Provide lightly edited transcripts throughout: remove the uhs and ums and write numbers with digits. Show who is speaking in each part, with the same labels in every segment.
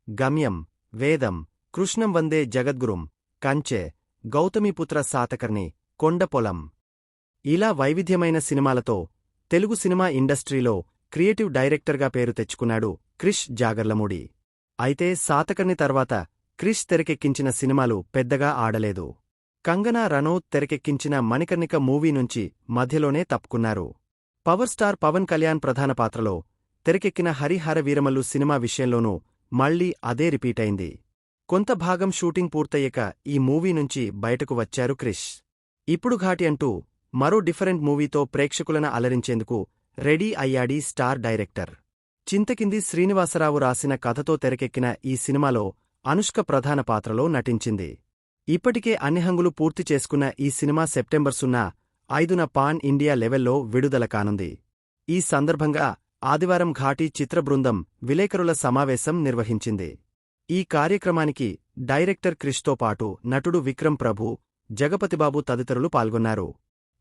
Speaker 1: గమ్యం, వేదం, కృష్ణం వందే జగద్గురుం, కంచె, గౌతమిపుత్ర సాతకర్ణి, కొండపొలం. ఇలా వైవిధ్యమైన సినిమాలతో తెలుగు సినిమా ఇండస్ట్రీలో క్రియేటివ్ డైరెక్టర్గా పేరు తెచ్చుకున్నాడు క్రిష్ జాగర్లమూడి. అయితే సాతకర్ణి తర్వాత క్రిష్ తెరకెక్కించిన సినిమాలు పెద్దగా ఆడలేదు. కంగనా రనౌత్ తెరకెక్కించిన మణికర్ణిక మూవీ నుంచి మధ్యలోనే తప్పుకున్నారు. పవర్ స్టార్ పవన్ కళ్యాణ్ ప్రధాన పాత్రలో తెరకెక్కిన హరిహర వీరమల్లు సినిమా విషయంలోనూ మళ్లీ అదే రిపీటైంది. కొంత భాగం షూటింగ్ పూర్తయ్యాక ఈ మూవీ నుంచి బయటకు వచ్చారు క్రిష్. ఇప్పుడు ఘాటి అంటూ మరో డిఫరెంట్ మూవీతో ప్రేక్షకులను అలరించేందుకు రెడీ అయ్యాడీ స్టార్ డైరెక్టర్. చింతకింది శ్రీనివాసరావు రాసిన కథతో తెరకెక్కిన ఈ సినిమాలో అనుష్క ప్రధాన పాత్రలో నటించింది. ఇప్పటికే అన్ని హంగులు పూర్తి చేసుకున్న ఈ సినిమా సెప్టెంబర్ 5న పాన్ ఇండియా లెవెల్లో విడుదల కానుంది. ఈ సందర్భంగా ఆదివారం ఘాటి చిత్రబృందం విలేకరుల సమావేశం నిర్వహించింది. ఈ కార్యక్రమానికి డైరెక్టర్ క్రిష్తో పాటు నటుడు విక్రమ్ ప్రభు, జగపతిబాబు తదితరులు పాల్గొన్నారు.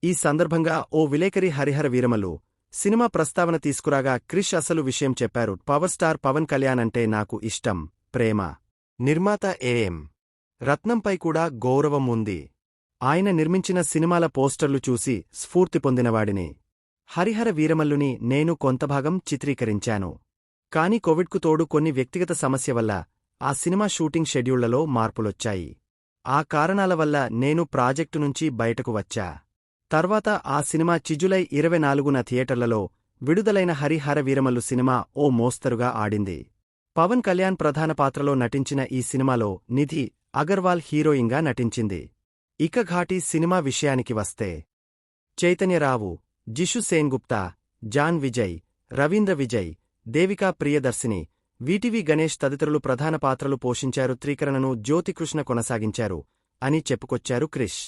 Speaker 1: ఈ సందర్భంగా ఓ విలేకరి హరిహర వీరమల్లు సినిమా ప్రస్తావన తీసుకురాగా క్రిష్ అసలు విషయం చెప్పారు. పవర్ స్టార్ పవన్ కళ్యాణ్ అంటే నాకు ఇష్టం, ప్రేమ. నిర్మాత ఏఎం రత్నంపై కూడా గౌరవం ఉంది. ఆయన నిర్మించిన సినిమాల పోస్టర్లు చూసి స్ఫూర్తి పొందినవాడిని. హరిహర వీరమల్లుని నేను కొంతభాగం చిత్రీకరించాను. కాని కోవిడ్కు తోడు కొన్ని వ్యక్తిగత సమస్య వల్ల ఆ సినిమా షూటింగ్ షెడ్యూళ్లలో మార్పులొచ్చాయి. ఆ కారణాల వల్ల నేను ప్రాజెక్టు నుంచి బయటకు వచ్చా. తర్వాత ఆ సినిమా జూలై 24న థియేటర్లలో విడుదలైన హరిహర వీరమల్లు సినిమా ఓ మోస్తరుగా ఆడింది. పవన్ కళ్యాణ్ ప్రధాన పాత్రలో నటించిన ఈ సినిమాలో నిధి అగర్వాల్ హీరోయిన్గా నటించింది. ఇక ఘాటి సినిమా విషయానికి వస్తే చైతన్యరావు, జిషు సేన్గుప్తా, జాన్ విజయ్, రవీంద్ర విజయ్, దేవికా ప్రియదర్శిని, వీటీవీ గణేష్ తదితరులు ప్రధాన పాత్రలు పోషించారు. చిత్రీకరణను జ్యోతికృష్ణ కొనసాగించారు అని చెప్పుకొచ్చారు క్రిష్.